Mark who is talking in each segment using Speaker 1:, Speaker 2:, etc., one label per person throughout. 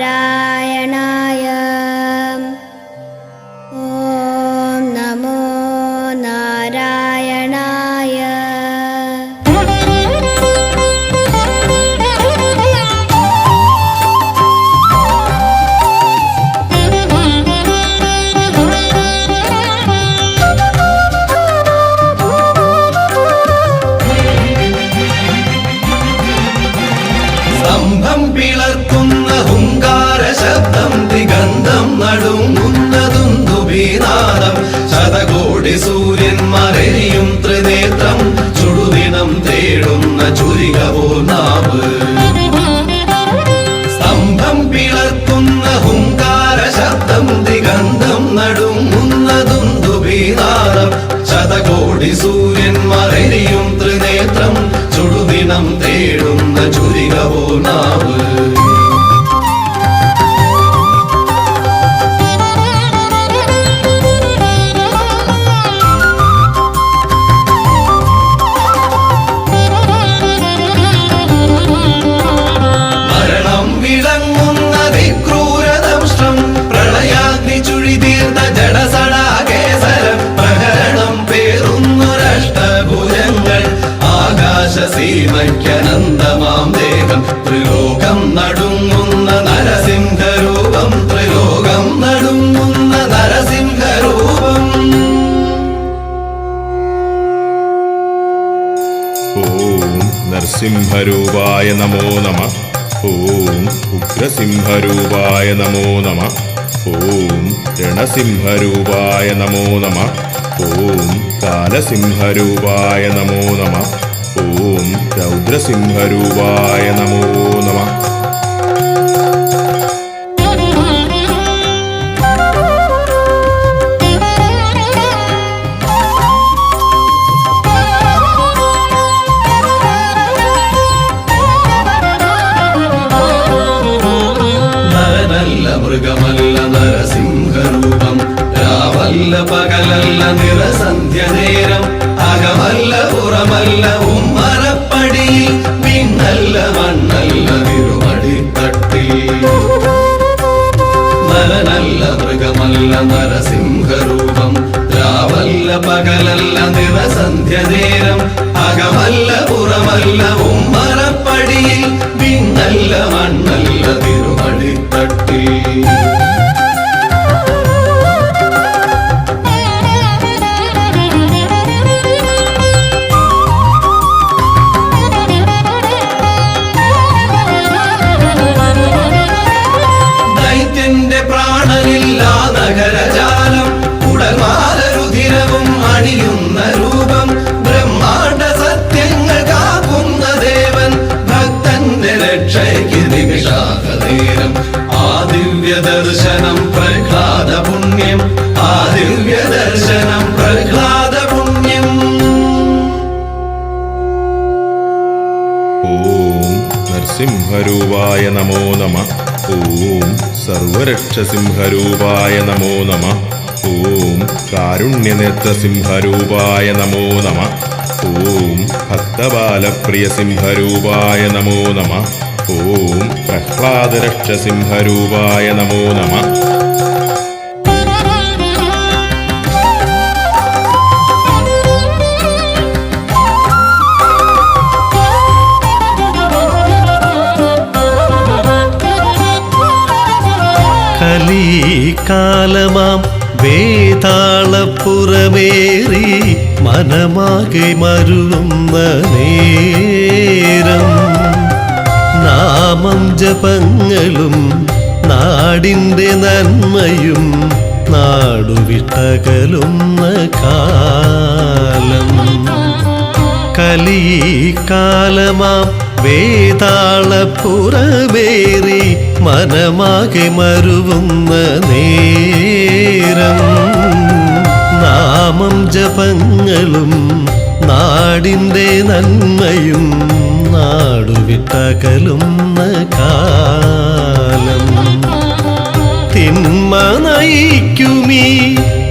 Speaker 1: നാരായണായ. ഓം നമോ നാരായണായ.
Speaker 2: സ്തംഭം പിളർക്കുന്ന ഹുങ്കാര ശബ്ദം, ദിഗന്ധം നടുങ്ങുന്നതുന്ദുഭീനാദം, ശതകോടി സൂര്യന്മാരെരിയും ത്രിനേത്രം, ചുടുദിനം തേടുന്ന ചുരികവോ നാവ്. സ്തംഭം പിളർക്കുന്ന ഹുങ്കാര ശബ്ദം, ദിഗന്ധം നടുങ്ങുന്നതുന്ദുഭീനാദം, ശതകോടി സൂര്യന്മാരെരിയും ത്രിനേത്രം, ചുടുദിനം തേടുന്ന ചുരികവോ നാവ്. മരണം വിളങ്ങുന്ന വിക്രൂരദംഷ്ടം, പ്രളയാഗ്നി ചുഴി തീർന്ന ജഡസടാകേസരം, പ്രഹരണം പേറുന്നൊരഷ്ടഭുജങ്ങൾ, ആകാശസീമയ്ക്കനന്തമാം ദേഹം, ത്രിലോകം നടുങ്ങുന്ന നരസിംഹരൂപം, ത്രിലോകം നടുങ്ങുന്ന നരസിംഹരൂപം.
Speaker 3: ഓം നരസിംഹരൂപായ നമോ നമഃ. ഓം ഉഗ്രസിംഹരൂപായ നമോ നമഃ. ഓം രണസിംഹരൂപായ നമോ നമഃ. ഓം കാലസിംഹരൂപായ നമോ നമഃ. ഓം രൗദ്രസിംഹരൂപായ നമോ നമഃ.
Speaker 2: നരനല്ല മൃഗമല്ല നരസിംഹരൂപം, രാവല്ല പകലല്ല നിറസന്ധ്യ നേരം, അകമല്ല പുറമല്ല ഉമ്മറപ്പടിയിൽ, പിന്നല്ല മണ്ണല്ല തിരുമടിത്തട്ടിൽ. നരനല്ല മൃഗമല്ല നരസിംഹരൂപം, രാവല്ല പകലല്ല നിറസന്ധ്യ നേരം, അകമല്ല പുറമല്ല ഉമ്മറപ്പടിയിൽ, പിന്നല്ല മണ്ണല്ല തിരുമടിത്തട്ടിൽ. ദൈത്യന്റെ പ്രാണനില്ലാ നഗരജാലം, ഉടൽമാലരുധിരവും അണിയുന്ന രൂപം, ബ്രഹ്മാണ്ഡ സത്യങ്ങൾ കാക്കുന്ന ദേവൻ, ഭക്തന്റെ രക്ഷയ്ക്ക് നിമിഷാകനേരം, ആ ദിവ്യ ദർശനം പ്രഹ്ലാദ പുണ്യം, ആ ദിവ്യ ദർശനം പ്രഹ്ലാദ പുണ്യം.
Speaker 3: ഓം നരസിംഹരൂപായ നമോ നമഃ. ഓം സർവരക്ഷസിംഹരൂപായ നമോ നമഃ. ഓം കാരുണ്യനേത്രസിംഹരൂപായ നമോ നമഃ. ഓം ഭക്തബാലപ്രിയസിംഹരൂപായ നമോ നമഃ. ഓം പ്രഹ്ലാദരക്ഷസിംഹരൂപായ നമോ നമഃ.
Speaker 4: കലികാലമാം വേതാളപ്പുറമേറി മനമാകെ മരുവുന്ന നേരം, നാമം ജപങ്ങളും നാടിൻ്റെ നന്മയും നാടുവിട്ടകലുന്ന കാലം. കലികാലമാം വേതാളപ്പുറമേറി മനമാകെ മരുവുന്ന നേരം, നാമം ജപങ്ങളും നാടിൻ്റെ നന്മയും നാടുവിട്ടകലുന്ന കാലം. തിന്മ നയിക്കുമീ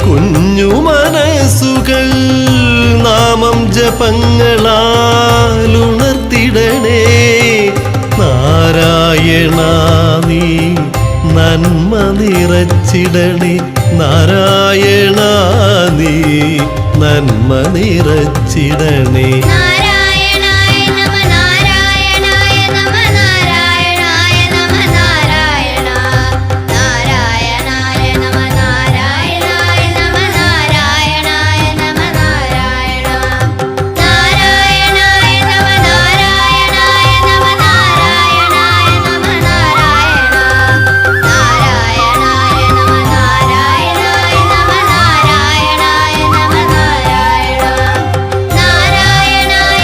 Speaker 4: കുഞ്ഞു മനസ്സുകൾ നാമം ജപങ്ങളാലുണർത്തിടണേ. നാരായണ നീ നിറച്ചിടണേ നാരായണ നീ നന്മ നിറച്ചിടണേ.
Speaker 1: നാരായണായ നമ നാരായണായ നമ നാരായണായ നമ നാരായണ നാരായണായ നമ നാരായണായ നമ നാരായണായ നമ നാരായണ നാരായണായ നമ നാരായണായ നമ നാരായണായ നമ നാരായണ നാരായണായ നമ നാരായണായ നമ നാരായണായ നമ നാരായണ നാരായണായ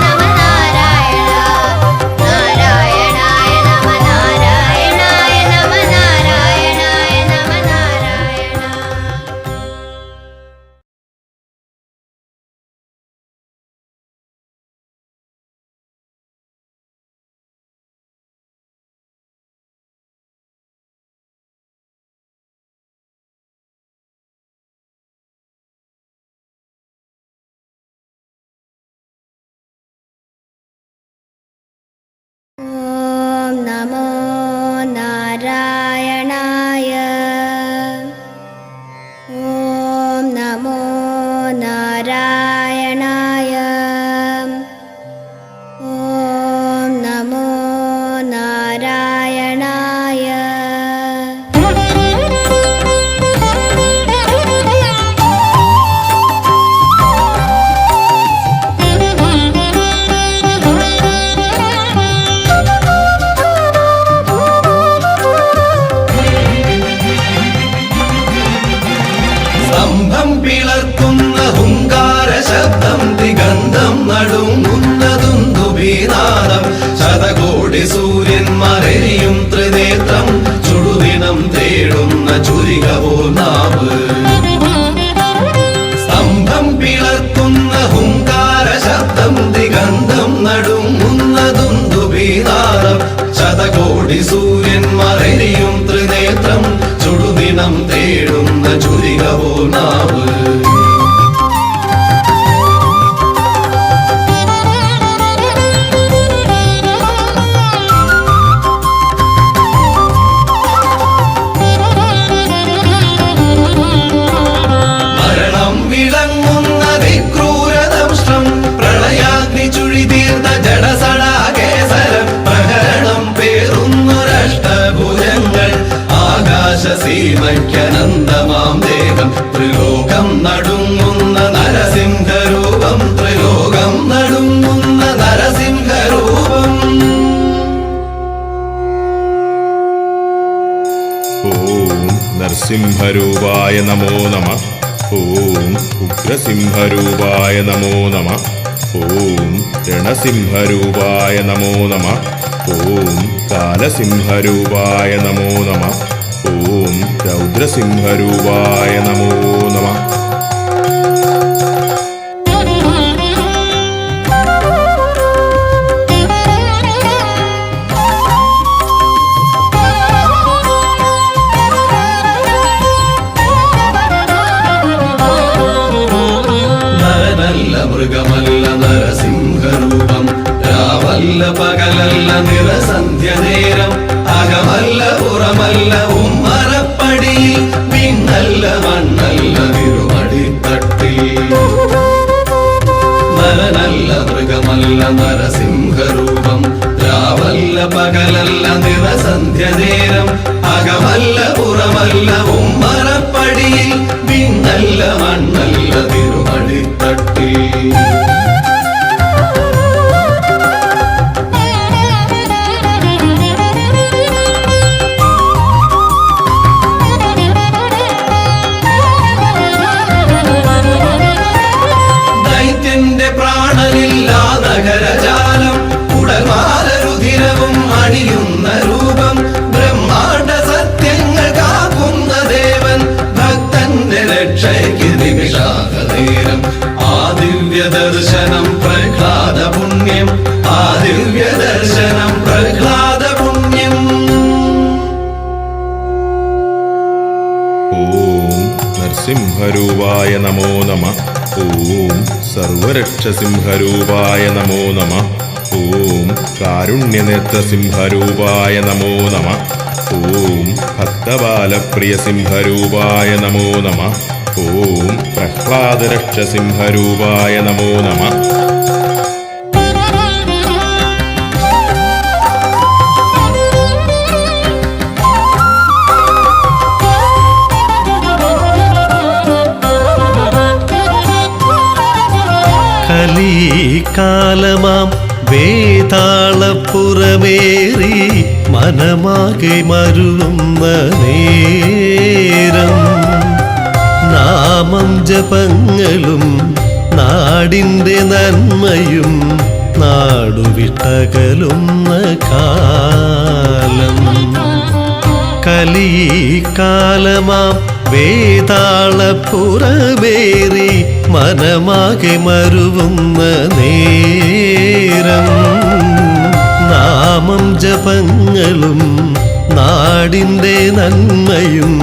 Speaker 1: നമ നാരായണായ നമ നാരായണായ നമ നാരായണ നാരായണായ നമ നാരായണായ നമ നാരായണായ നമ നാരായണ. ഓം നമോ നാരായണായ. ഓം നമോ നാരായണായ. ഓം നമോ നാരായണായ.
Speaker 2: സ്തംഭം പിളർക്കുന്ന ഹുങ്കാര ശബ്ദം ദിഗന്ധം നടുങ്ങുന്നതുന്ദുഭീനാദം ശതകോടി സൂര്യന്മാരെരിയും ത്രിനേത്രം ചുടുദിനം തേടുന്ന ചുരികവോ നാവ്. സ്തംഭം പിളർക്കുന്ന ഹുങ്കാര ശബ്ദം ദിഗന്ധം നടുങ്ങുന്നതുന്ദുഭീനാദം ശതകോടി സൂര്യന്മാരെരിയും ത്രിനേത്രം ചുടുദിനം തേടുന്ന ചുരികവോ നാവ്. മരണം വിളങ്ങുന്നതിക്രൂരദംഷ്ടം പ്രളയാഗ്നി ചുഴിതീർന്ന ജഡസടാകേസരം പ്രഹരണം പേറുന്നൊരഷ്ടഭുജങ്ങൾ ആകാശസീമയ്ക്കനന്തമാം ദേഹം ത്രിലോകം നടുങ്ങുന്ന നരസിംഹരൂപം ത്രിലോകം നടുങ്ങുന്ന നരസിംഹരൂപം.
Speaker 3: ഓം നരസിംഹരൂപായ നമോ നമഃ. ഓം ഉഗ്രസിംഹരൂപായ നമോ നമഃ. ഓം രണസിംഹരൂപായ നമോ നമഃ. ഓം കാലസിംഹരൂപായ നമോ നമഃ. ഓം രൗദ്രസിംഹരൂപായ നമോ നമഃ.
Speaker 2: നരനല്ല മൃഗമല്ല നരസിംഹരൂപം രാവല്ല പകലല്ല നിറസന്ധ്യ നേരം അകമല്ല പുറമല്ല ഉമ്മറപ്പടിയിൽ പിന്നല്ല മണ്ണല്ല തിരുമടിത്തട്ടിൽ. നരനല്ല മൃഗമല്ല നരസിംഹരൂപം രാവല്ല പകലല്ല നിറസന്ധ്യ നേരം അകമല്ല പുറമല്ല ഉമ്മറപ്പടിയിൽ പിന്നല്ല മണ്ണല്ല തിരുമടിത്തട്ടിൽ. ദൈത്യന്റെ പ്രാണനില്ലാ നഗരജാലം ഉടൽമാല രുധിരവും അണിയുന്ന രൂപം ബ്രഹ്മാണ്ഡ സത്യങ്ങൾ കാക്കുന്ന ദേവൻ ഭക്തന്റെ രക്ഷയ്ക്ക് നിമിഷാകനേരം ആ ദിവ്യ ദർശനം പ്രഹ്ലാദ പുണ്യം ആ ദിവ്യ ദർശനം പ്രഹ്ലാദ പുണ്യം.
Speaker 3: ഓം നരസിംഹരൂപായ നമോ നമഃ. ഓം സർവരക്ഷസിംഹരൂപായ നമോ നമഃ. ഓം കാരുണ്യനേത്ര സിംഹരൂപായ നമോ നമ. ഓം ഭക്തബാലപ്രിയ സിംഹരൂപായ നമോ നമ. ഓം പ്രഹ്ലാദരക്ഷ സിംഹരൂപായ നമോ നമ.
Speaker 4: കലികാലമാം വേതാളപ്പുറമേറി മനമാകെ മരുന്ന നേരം നാമം ജപങ്ങളും നാടിൻ്റെ നന്മയും നാടുവിട്ടകലുന്ന കാലം. കലികാലമാം വേതാളപ്പുറമേറി മനമാകെ മരുവുന്ന നേരം നാമം ജപങ്ങളും നാടിൻ്റെ നന്മയും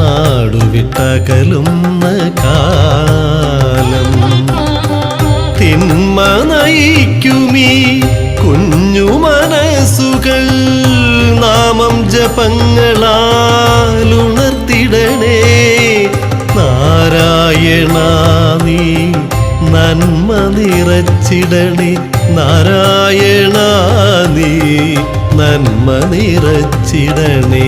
Speaker 4: നാടുവിട്ടകലുന്ന കാലം. തിന്മ നയിക്കുമീ കുഞ്ഞു മനസ്സുകൾ നാമം ജപങ്ങളാലുണർത്തിടണേ. നാരായണ നീ നന്മ നിറച്ചിടണേ. നാരായണ നീ നന്മ നിറച്ചിടണേ.